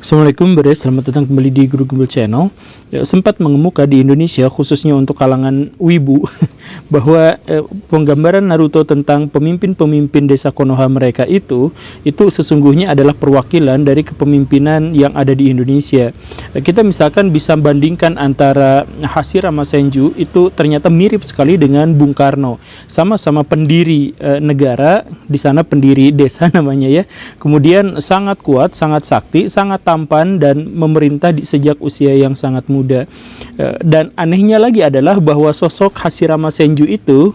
Assalamualaikum Bre, selamat datang kembali di Guru Gembel Channel. Sempat mengemuka di Indonesia, khususnya untuk kalangan wibu, bahwa penggambaran Naruto tentang pemimpin-pemimpin desa Konoha mereka itu sesungguhnya adalah perwakilan dari kepemimpinan yang ada di Indonesia. Kita misalkan bisa bandingkan antara Hashirama Senju itu ternyata mirip sekali dengan Bung Karno. Sama-sama pendiri negara, di sana pendiri desa namanya ya. Kemudian sangat kuat, sangat sakti, sangat tampan dan memerintah sejak usia yang sangat muda. Dan anehnya lagi adalah bahwa sosok Hashirama Senju itu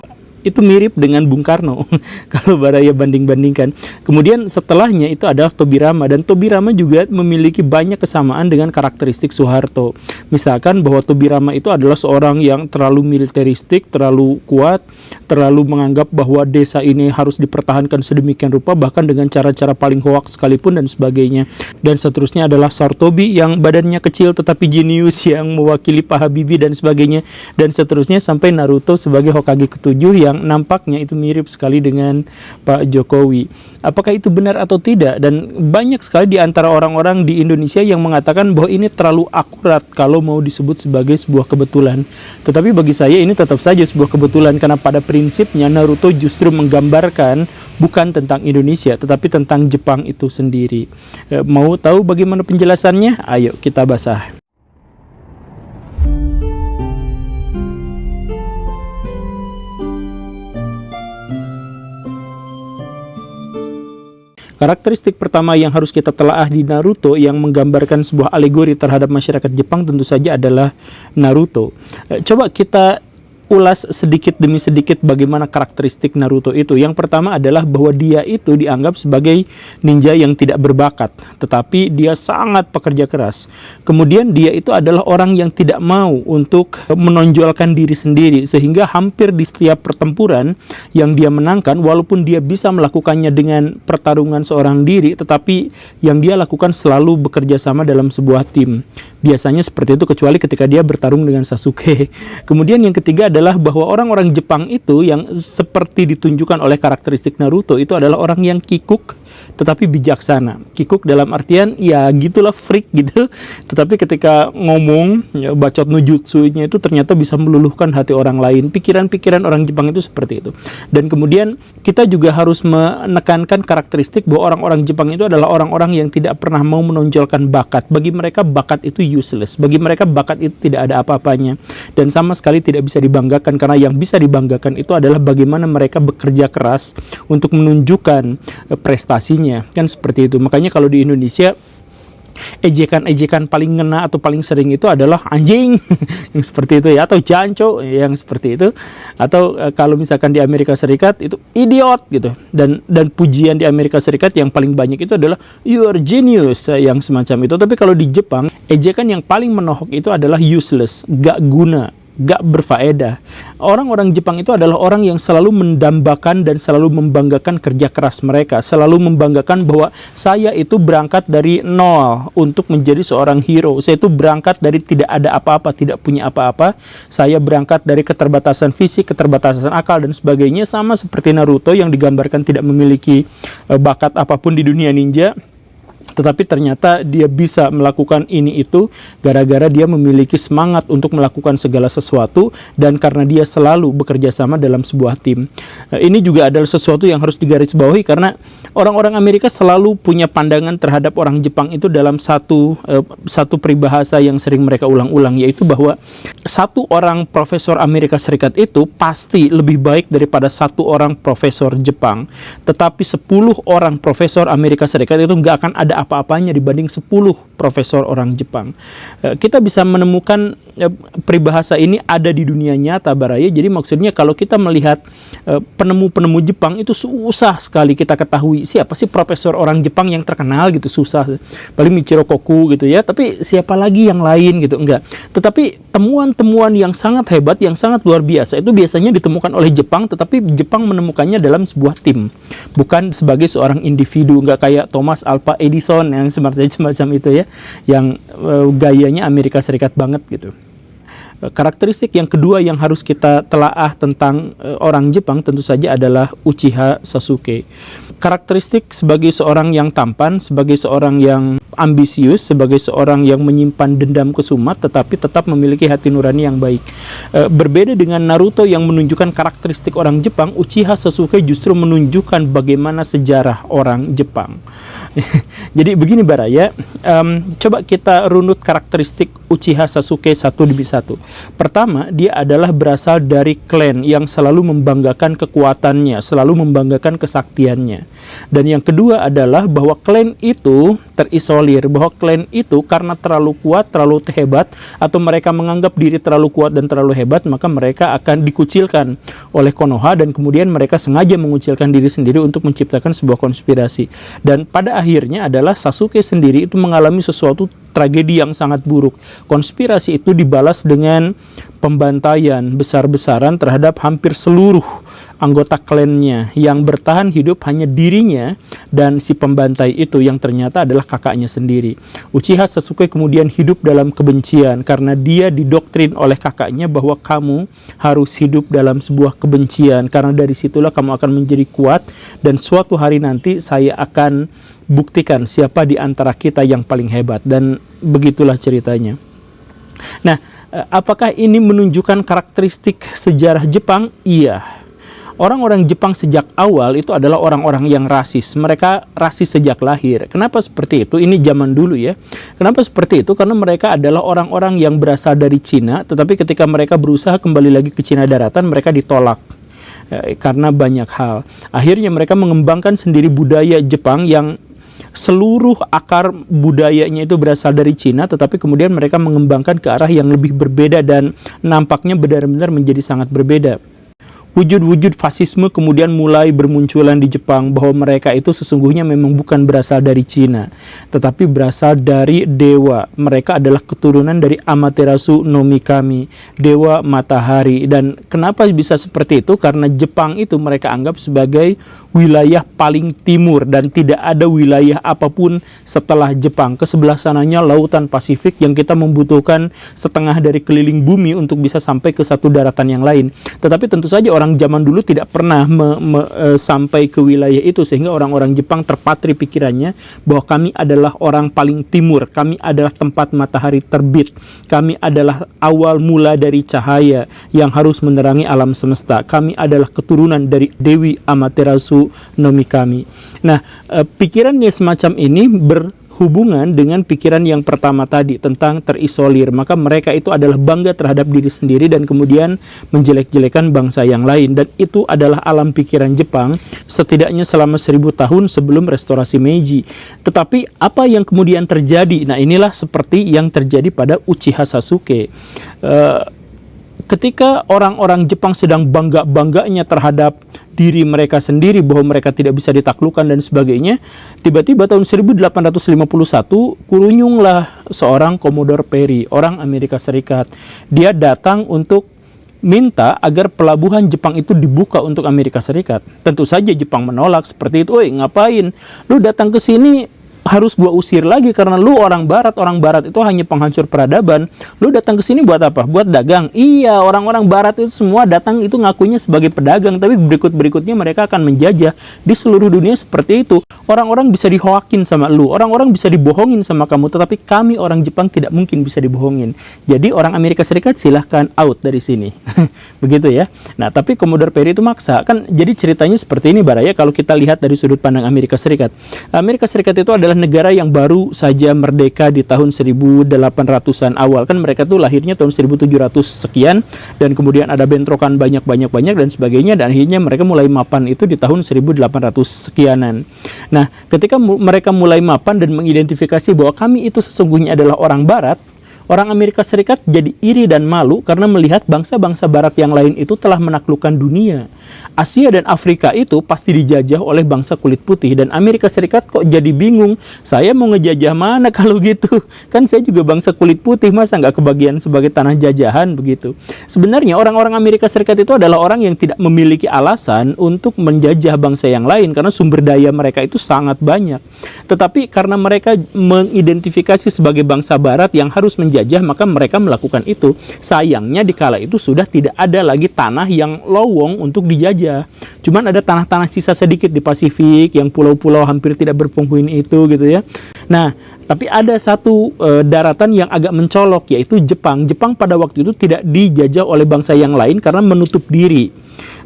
mirip dengan Bung Karno kalau Baraya banding-bandingkan. Kemudian setelahnya itu adalah Tobirama, dan Tobirama juga memiliki banyak kesamaan dengan karakteristik Soeharto. Misalkan bahwa Tobirama itu adalah seorang yang terlalu militeristik, terlalu kuat, terlalu menganggap bahwa desa ini harus dipertahankan sedemikian rupa, bahkan dengan cara-cara paling hoaks sekalipun dan sebagainya. Dan seterusnya adalah Sarutobi yang badannya kecil tetapi jenius, yang mewakili Pak Habibie dan sebagainya. Dan seterusnya sampai Naruto sebagai Hokage ketujuh yang nampaknya itu mirip sekali dengan Pak Jokowi. Apakah itu benar atau tidak? Dan banyak sekali di antara orang-orang di Indonesia yang mengatakan bahwa ini terlalu akurat kalau mau disebut sebagai sebuah kebetulan. Tetapi bagi saya ini tetap saja sebuah kebetulan, karena pada prinsipnya Naruto justru menggambarkan bukan tentang Indonesia tetapi tentang Jepang itu sendiri. Mau tahu bagaimana penjelasannya? Ayo kita basah. Karakteristik pertama yang harus kita telaah di Naruto yang menggambarkan sebuah alegori terhadap masyarakat Jepang tentu saja adalah Naruto. Coba kita ulas sedikit demi sedikit bagaimana karakteristik Naruto itu. Yang pertama adalah bahwa dia itu dianggap sebagai ninja yang tidak berbakat, tetapi dia sangat pekerja keras. Kemudian dia itu adalah orang yang tidak mau untuk menonjolkan diri sendiri, sehingga hampir di setiap pertempuran yang dia menangkan, walaupun dia bisa melakukannya dengan pertarungan seorang diri, tetapi yang dia lakukan selalu bekerja sama dalam sebuah tim. Biasanya seperti itu, kecuali ketika dia bertarung dengan Sasuke. Kemudian yang ketiga adalah bahwa orang-orang Jepang itu yang seperti ditunjukkan oleh karakteristik Naruto itu adalah orang yang kikuk tetapi bijaksana. Kikuk dalam artian ya gitulah, freak gitu, tetapi ketika ngomong ya, bacot nujutsunya itu ternyata bisa meluluhkan hati orang lain. Pikiran-pikiran orang Jepang itu seperti itu. Dan kemudian kita juga harus menekankan karakteristik bahwa orang-orang Jepang itu adalah orang-orang yang tidak pernah mau menonjolkan bakat. Bagi mereka bakat itu useless. Bagi mereka bakat itu tidak ada apa-apanya dan sama sekali tidak bisa dibanggakan, karena yang bisa dibanggakan itu adalah bagaimana mereka bekerja keras untuk menunjukkan prestasinya, kan seperti itu. Makanya kalau di Indonesia ejekan-ejekan paling ngena atau paling sering itu adalah anjing yang seperti itu ya, atau janco yang seperti itu, atau kalau misalkan di Amerika Serikat itu idiot gitu, dan pujian di Amerika Serikat yang paling banyak itu adalah you are genius yang semacam itu. Tapi kalau di Jepang ejekan yang paling menohok itu adalah useless, gak guna, gak berfaedah. Orang-orang Jepang itu adalah orang yang selalu mendambakan dan selalu membanggakan kerja keras mereka, selalu membanggakan bahwa saya itu berangkat dari nol untuk menjadi seorang hero. Saya itu berangkat dari tidak ada apa-apa, tidak punya apa-apa. Saya berangkat dari keterbatasan fisik, keterbatasan akal dan sebagainya, sama seperti Naruto yang digambarkan tidak memiliki bakat apapun di dunia ninja. Tetapi ternyata dia bisa melakukan ini itu gara-gara dia memiliki semangat untuk melakukan segala sesuatu, dan karena dia selalu bekerja sama dalam sebuah tim. Ini juga adalah sesuatu yang harus digarisbawahi, karena orang-orang Amerika selalu punya pandangan terhadap orang Jepang itu dalam satu peribahasa yang sering mereka ulang-ulang, yaitu bahwa satu orang profesor Amerika Serikat itu pasti lebih baik daripada satu orang profesor Jepang. Tetapi 10 orang profesor Amerika Serikat itu nggak akan ada apa-apanya dibanding 10 profesor orang Jepang. Kita bisa menemukan peribahasa ini ada di dunia nyata, Baraya. Jadi maksudnya kalau kita melihat penemu-penemu Jepang itu susah sekali kita ketahui siapa sih profesor orang Jepang yang terkenal gitu, susah. Paling Michiro Koku gitu ya, tapi siapa lagi yang lain gitu, enggak. Tetapi temuan-temuan yang sangat hebat, yang sangat luar biasa itu biasanya ditemukan oleh Jepang, tetapi Jepang menemukannya dalam sebuah tim, bukan sebagai seorang individu. Enggak kayak Thomas Alva Edison yang semacam itu ya, yang gayanya Amerika Serikat banget gitu. Karakteristik yang kedua yang harus kita telaah tentang orang Jepang tentu saja adalah Uchiha Sasuke. Karakteristik sebagai seorang yang tampan, sebagai seorang yang ambisius, sebagai seorang yang menyimpan dendam kesumat tetapi tetap memiliki hati nurani yang baik. Berbeda dengan Naruto yang menunjukkan karakteristik orang Jepang, Uchiha Sasuke justru menunjukkan bagaimana sejarah orang Jepang. Jadi begini Baraya, coba kita runut karakteristik Uchiha Sasuke satu demi satu. Pertama, dia adalah berasal dari klan yang selalu membanggakan kekuatannya, selalu membanggakan kesaktiannya. Dan yang kedua adalah bahwa klan itu terisolir, bahwa klan itu karena terlalu kuat, terlalu hebat, atau mereka menganggap diri terlalu kuat dan terlalu hebat, maka mereka akan dikucilkan oleh Konoha dan kemudian mereka sengaja mengucilkan diri sendiri untuk menciptakan sebuah konspirasi. Dan pada akhirnya adalah Sasuke sendiri itu mengalami sesuatu tragedi yang sangat buruk. Konspirasi itu dibalas dengan pembantaian besar-besaran terhadap hampir seluruh anggota klannya. Yang bertahan hidup hanya dirinya dan si pembantai itu yang ternyata adalah kakaknya sendiri. Uchiha Sasuke kemudian hidup dalam kebencian karena dia didoktrin oleh kakaknya bahwa kamu harus hidup dalam sebuah kebencian karena dari situlah kamu akan menjadi kuat dan suatu hari nanti saya akan buktikan siapa di antara kita yang paling hebat. Dan begitulah ceritanya. Nah, apakah ini menunjukkan karakteristik sejarah Jepang? Iya. Orang-orang Jepang sejak awal itu adalah orang-orang yang rasis. Mereka rasis sejak lahir. Kenapa seperti itu? Ini zaman dulu ya. Kenapa seperti itu? Karena mereka adalah orang-orang yang berasal dari Cina, tetapi ketika mereka berusaha kembali lagi ke Cina daratan, mereka ditolak karena banyak hal. Akhirnya mereka mengembangkan sendiri budaya Jepang yang seluruh akar budayanya itu berasal dari Cina, tetapi kemudian mereka mengembangkan ke arah yang lebih berbeda dan nampaknya benar-benar menjadi sangat berbeda. Wujud-wujud fasisme kemudian mulai bermunculan di Jepang, bahwa mereka itu sesungguhnya memang bukan berasal dari Cina, tetapi berasal dari dewa. Mereka adalah keturunan dari Amaterasu no Mikami, dewa matahari. Dan kenapa bisa seperti itu? Karena Jepang itu mereka anggap sebagai wilayah paling timur dan tidak ada wilayah apapun setelah Jepang. Ke sebelah sananya lautan Pasifik yang kita membutuhkan setengah dari keliling bumi untuk bisa sampai ke satu daratan yang lain. Tetapi tentu saja orang zaman dulu tidak pernah sampai ke wilayah itu, sehingga orang-orang Jepang terpatri pikirannya bahwa kami adalah orang paling timur, kami adalah tempat matahari terbit, kami adalah awal mula dari cahaya yang harus menerangi alam semesta, kami adalah keturunan dari Dewi Amaterasu no Mikami. Nah, pikirannya semacam ini berhubungan dengan pikiran yang pertama tadi tentang terisolir. Maka mereka itu adalah bangga terhadap diri sendiri dan kemudian menjelek-jelekan bangsa yang lain. Dan itu adalah alam pikiran Jepang setidaknya selama 1000 tahun sebelum restorasi Meiji. Tetapi apa yang kemudian terjadi? Nah, inilah seperti yang terjadi pada Uchiha Sasuke. Ketika orang-orang Jepang sedang bangga-bangganya terhadap diri mereka sendiri, bahwa mereka tidak bisa ditaklukkan dan sebagainya, tiba-tiba tahun 1851 kurunyunglah seorang Commodore Perry, orang Amerika Serikat. Dia datang untuk minta agar pelabuhan Jepang itu dibuka untuk Amerika Serikat. Tentu saja Jepang menolak seperti itu. Ngapain? Lu datang ke sini harus gua usir lagi karena lu orang barat itu hanya penghancur peradaban. Lu datang ke sini buat apa? Buat dagang. Iya, orang-orang barat itu semua datang itu ngakunya sebagai pedagang, tapi berikutnya mereka akan menjajah di seluruh dunia seperti itu. Orang-orang bisa dihoakin sama lu, orang-orang bisa dibohongin sama kamu, tetapi kami orang Jepang tidak mungkin bisa dibohongin. Jadi orang Amerika Serikat silahkan out dari sini. Begitu ya. Nah, tapi Commodore Perry itu maksa. Kan jadi ceritanya seperti ini Baraya, kalau kita lihat dari sudut pandang Amerika Serikat. Amerika Serikat itu adalah negara yang baru saja merdeka di tahun 1800-an awal. Kan mereka tuh lahirnya tahun 1700 sekian dan kemudian ada bentrokan banyak dan sebagainya, dan akhirnya mereka mulai mapan itu di tahun 1800 sekianan. Nah, ketika mereka mulai mapan dan mengidentifikasi bahwa kami itu sesungguhnya adalah orang barat, orang Amerika Serikat jadi iri dan malu karena melihat bangsa-bangsa barat yang lain itu telah menaklukkan dunia. Asia dan Afrika itu pasti dijajah oleh bangsa kulit putih, dan Amerika Serikat kok jadi bingung, saya mau ngejajah mana kalau gitu? Kan saya juga bangsa kulit putih, masa nggak kebagian sebagai tanah jajahan begitu? Sebenarnya orang-orang Amerika Serikat itu adalah orang yang tidak memiliki alasan untuk menjajah bangsa yang lain karena sumber daya mereka itu sangat banyak. Tetapi karena mereka mengidentifikasi sebagai bangsa barat yang harus menjadi menjajah, maka mereka melakukan itu. Sayangnya di kala itu sudah tidak ada lagi tanah yang lowong untuk dijajah. Cuman ada tanah-tanah sisa sedikit di Pasifik, yang pulau-pulau hampir tidak berpenghuni itu gitu ya. Nah, tapi ada satu daratan yang agak mencolok, yaitu Jepang. Jepang pada waktu itu tidak dijajah oleh bangsa yang lain karena menutup diri,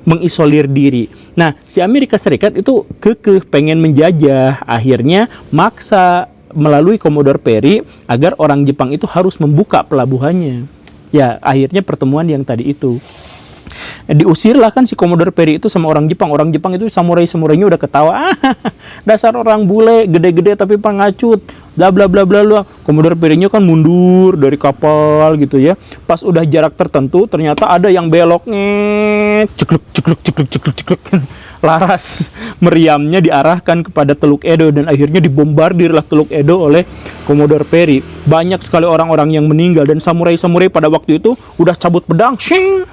mengisolir diri. Nah, si Amerika Serikat itu kekeh pengen menjajah, akhirnya maksa melalui Commodore Perry agar orang Jepang itu harus membuka pelabuhannya. Ya, akhirnya pertemuan yang tadi itu. Diusirlah kan si Commodore Perry itu sama orang Jepang. Orang Jepang itu samurai-samurainya udah ketawa. Dasar orang bule, gede-gede tapi pengacut. Bla bla bla bla bla. Commodore Perry-nya kan mundur dari kapal gitu ya. Pas udah jarak tertentu, ternyata ada yang beloknya. Cekluk cekluk cekluk cekluk cekluk. Laras meriamnya diarahkan kepada Teluk Edo dan akhirnya dibombardirlah Teluk Edo oleh Commodore Perry. Banyak sekali orang-orang yang meninggal dan samurai-samurai pada waktu itu udah cabut pedang. Shing.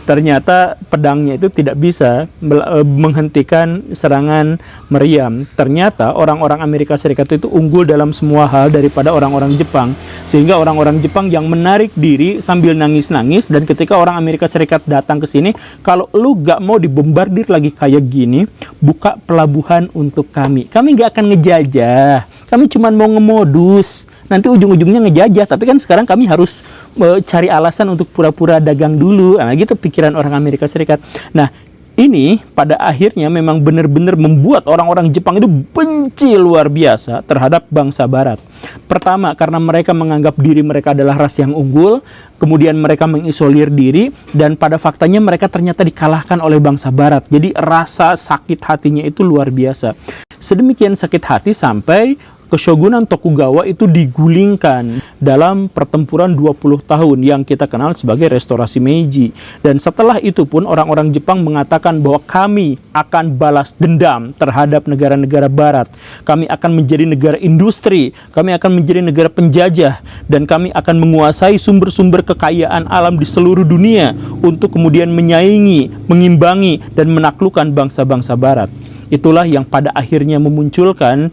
Ternyata pedangnya itu tidak bisa menghentikan serangan meriam. Ternyata orang-orang Amerika Serikat itu unggul dalam semua hal daripada orang-orang Jepang. Sehingga orang-orang Jepang yang menarik diri sambil nangis-nangis, dan ketika orang Amerika Serikat datang ke sini, kalau lu gak mau dibombardir lagi kayak gini, buka pelabuhan untuk kami. Kami gak akan ngejajah. Kami cuma mau ngemodus. Nanti ujung-ujungnya ngejajah. Tapi kan sekarang kami harus cari alasan untuk pura-pura dagang dulu. Nah gitu pikiran orang Amerika Serikat. Nah, ini pada akhirnya memang benar-benar membuat orang-orang Jepang itu benci luar biasa terhadap bangsa Barat. Pertama, karena mereka menganggap diri mereka adalah ras yang unggul, kemudian mereka mengisolir diri, dan pada faktanya mereka ternyata dikalahkan oleh bangsa Barat. Jadi rasa sakit hatinya itu luar biasa. Sedemikian sakit hati sampai Keshogunan Tokugawa itu digulingkan dalam pertempuran 20 tahun yang kita kenal sebagai Restorasi Meiji. Dan setelah itu pun orang-orang Jepang mengatakan bahwa kami akan balas dendam terhadap negara-negara barat. Kami akan menjadi negara industri, kami akan menjadi negara penjajah, dan kami akan menguasai sumber-sumber kekayaan alam di seluruh dunia untuk kemudian menyaingi, mengimbangi, dan menaklukkan bangsa-bangsa barat. Itulah yang pada akhirnya memunculkan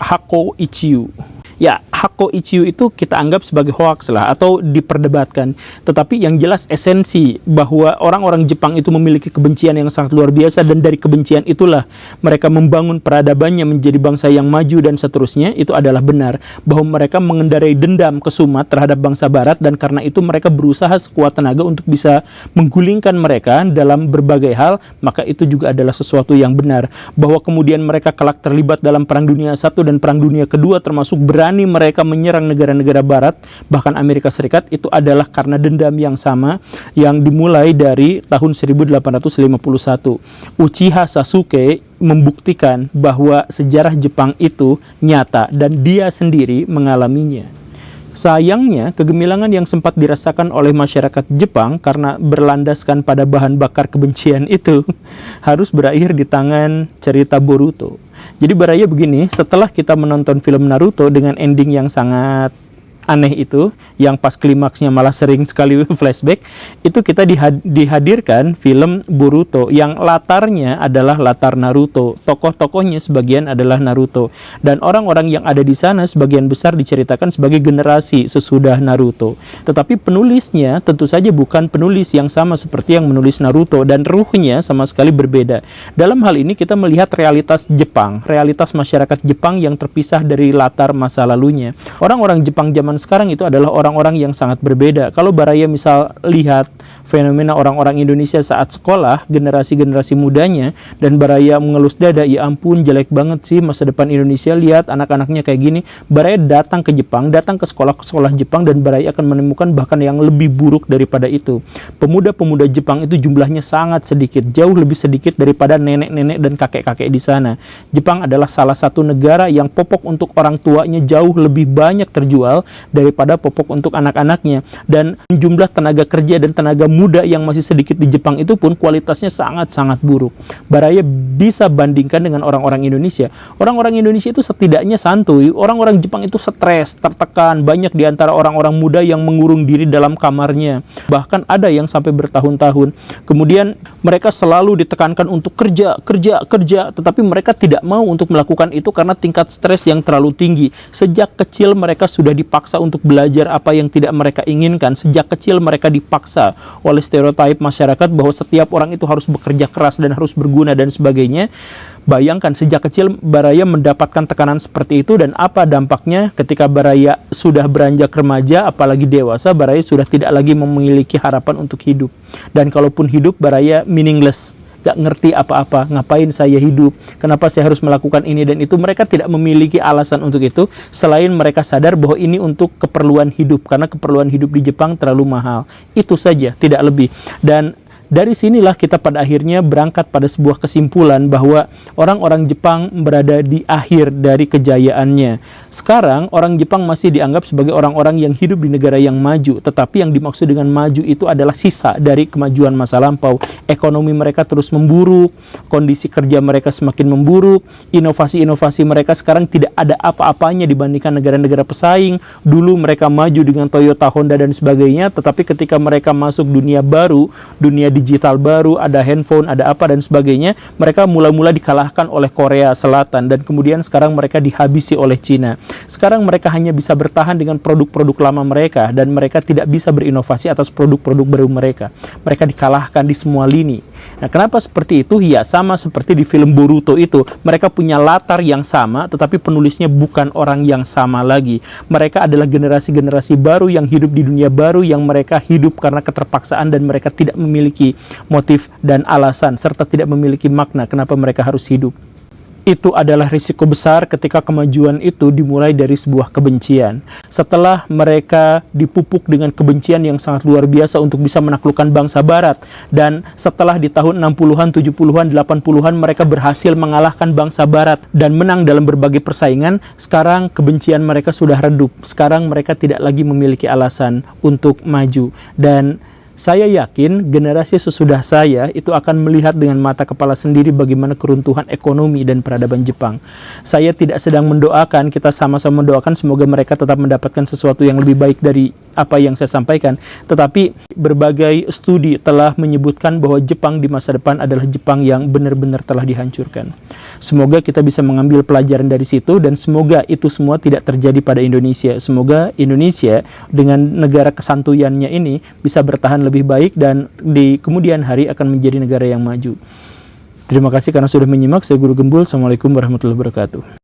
Hakko Ichiu. Ya, Hakko Ichiu itu kita anggap sebagai hoax lah atau diperdebatkan. Tetapi yang jelas esensi bahwa orang-orang Jepang itu memiliki kebencian yang sangat luar biasa, dan dari kebencian itulah mereka membangun peradabannya menjadi bangsa yang maju dan seterusnya. Itu adalah benar bahwa mereka mengendarai dendam kesumat terhadap bangsa barat, dan karena itu mereka berusaha sekuat tenaga untuk bisa menggulingkan mereka dalam berbagai hal. Maka itu juga adalah sesuatu yang benar. Bahwa kemudian mereka kelak terlibat dalam Perang Dunia I dan Perang Dunia II, termasuk berani mereka menyerang negara-negara barat, bahkan Amerika Serikat, itu adalah karena dendam yang sama yang dimulai dari tahun 1851. Uchiha Sasuke membuktikan bahwa sejarah Jepang itu nyata dan dia sendiri mengalaminya. Sayangnya, kegemilangan yang sempat dirasakan oleh masyarakat Jepang karena berlandaskan pada bahan bakar kebencian itu harus berakhir di tangan cerita Boruto. Jadi baraya begini, setelah kita menonton film Naruto dengan ending yang sangat aneh itu, yang pas klimaksnya malah sering sekali flashback, itu kita dihadirkan film Boruto yang latarnya adalah latar Naruto. Tokoh-tokohnya sebagian adalah Naruto, dan orang-orang yang ada di sana sebagian besar diceritakan sebagai generasi sesudah Naruto. Tetapi penulisnya tentu saja bukan penulis yang sama seperti yang menulis Naruto, dan ruhnya sama sekali berbeda. Dalam hal ini kita melihat realitas Jepang, realitas masyarakat Jepang yang terpisah dari latar masa lalunya. Orang-orang Jepang zaman sekarang itu adalah orang-orang yang sangat berbeda. Kalau baraya misal lihat fenomena orang-orang Indonesia saat sekolah, generasi-generasi mudanya, dan baraya mengelus dada, ya ampun jelek banget sih masa depan Indonesia, lihat anak-anaknya kayak gini. Baraya datang ke Jepang, datang ke sekolah-sekolah Jepang, dan baraya akan menemukan bahkan yang lebih buruk daripada itu. Pemuda-pemuda Jepang itu jumlahnya sangat sedikit, jauh lebih sedikit daripada nenek-nenek dan kakek-kakek di sana. Jepang adalah salah satu negara yang popok untuk orang tuanya jauh lebih banyak terjual daripada popok untuk anak-anaknya. Dan jumlah tenaga kerja dan tenaga muda yang masih sedikit di Jepang itu pun kualitasnya sangat-sangat buruk. Baraya bisa bandingkan dengan orang-orang Indonesia. Orang-orang Indonesia itu setidaknya santuy, orang-orang Jepang itu stres, tertekan, banyak di antara orang-orang muda yang mengurung diri dalam kamarnya. Bahkan ada yang sampai bertahun-tahun. Kemudian mereka selalu ditekankan untuk kerja, tetapi mereka tidak mau untuk melakukan itu karena tingkat stres yang terlalu tinggi. Sejak kecil mereka sudah dipaksa untuk belajar apa yang tidak mereka inginkan. Sejak kecil mereka dipaksa oleh stereotip masyarakat bahwa setiap orang itu harus bekerja keras dan harus berguna dan sebagainya. Bayangkan sejak kecil Baraya mendapatkan tekanan seperti itu, dan apa dampaknya ketika Baraya sudah beranjak remaja apalagi dewasa, Baraya sudah tidak lagi memiliki harapan untuk hidup. Dan kalaupun hidup, Baraya meaningless, gak ngerti apa-apa, ngapain saya hidup, kenapa saya harus melakukan ini dan itu. Mereka tidak memiliki alasan untuk itu selain mereka sadar bahwa ini untuk keperluan hidup, karena keperluan hidup di Jepang terlalu mahal. Itu saja, tidak lebih. Dan dari sinilah kita pada akhirnya berangkat pada sebuah kesimpulan bahwa orang-orang Jepang berada di akhir dari kejayaannya. Sekarang orang Jepang masih dianggap sebagai orang-orang yang hidup di negara yang maju, tetapi yang dimaksud dengan maju itu adalah sisa dari kemajuan masa lampau. Ekonomi mereka terus memburuk, kondisi kerja mereka semakin memburuk, inovasi-inovasi mereka sekarang tidak ada apa-apanya dibandingkan negara-negara pesaing. Dulu mereka maju dengan Toyota, Honda dan sebagainya, tetapi ketika mereka masuk dunia baru, dunia digital baru, ada handphone, ada apa dan sebagainya, mereka mula-mula dikalahkan oleh Korea Selatan, dan kemudian sekarang mereka dihabisi oleh Cina. Sekarang mereka hanya bisa bertahan dengan produk-produk lama mereka, dan mereka tidak bisa berinovasi atas produk-produk baru mereka. Mereka dikalahkan di semua lini. Nah, kenapa seperti itu? Ya, sama seperti di film Boruto itu. Mereka punya latar yang sama, tetapi penulisnya bukan orang yang sama lagi. Mereka adalah generasi-generasi baru yang hidup di dunia baru, yang mereka hidup karena keterpaksaan dan mereka tidak memiliki motif dan alasan, serta tidak memiliki makna kenapa mereka harus hidup. Itu adalah risiko besar ketika kemajuan itu dimulai dari sebuah kebencian. Setelah mereka dipupuk dengan kebencian yang sangat luar biasa untuk bisa menaklukkan bangsa barat, dan setelah di tahun 60-an, 70-an, 80-an mereka berhasil mengalahkan bangsa barat dan menang dalam berbagai persaingan, sekarang kebencian mereka sudah redup. Sekarang mereka tidak lagi memiliki alasan untuk maju. Dan saya yakin generasi sesudah saya itu akan melihat dengan mata kepala sendiri bagaimana keruntuhan ekonomi dan peradaban Jepang. Saya tidak sedang mendoakan, kita sama-sama mendoakan semoga mereka tetap mendapatkan sesuatu yang lebih baik dari apa yang saya sampaikan. Tetapi berbagai studi telah menyebutkan bahwa Jepang di masa depan adalah Jepang yang benar-benar telah dihancurkan. Semoga kita bisa mengambil pelajaran dari situ, dan semoga itu semua tidak terjadi pada Indonesia. Semoga Indonesia dengan negara kesantuyannya ini bisa bertahan lebih baik dan di kemudian hari akan menjadi negara yang maju. Terima kasih karena sudah menyimak. Saya Guru Gembul. Assalamualaikum warahmatullahi wabarakatuh.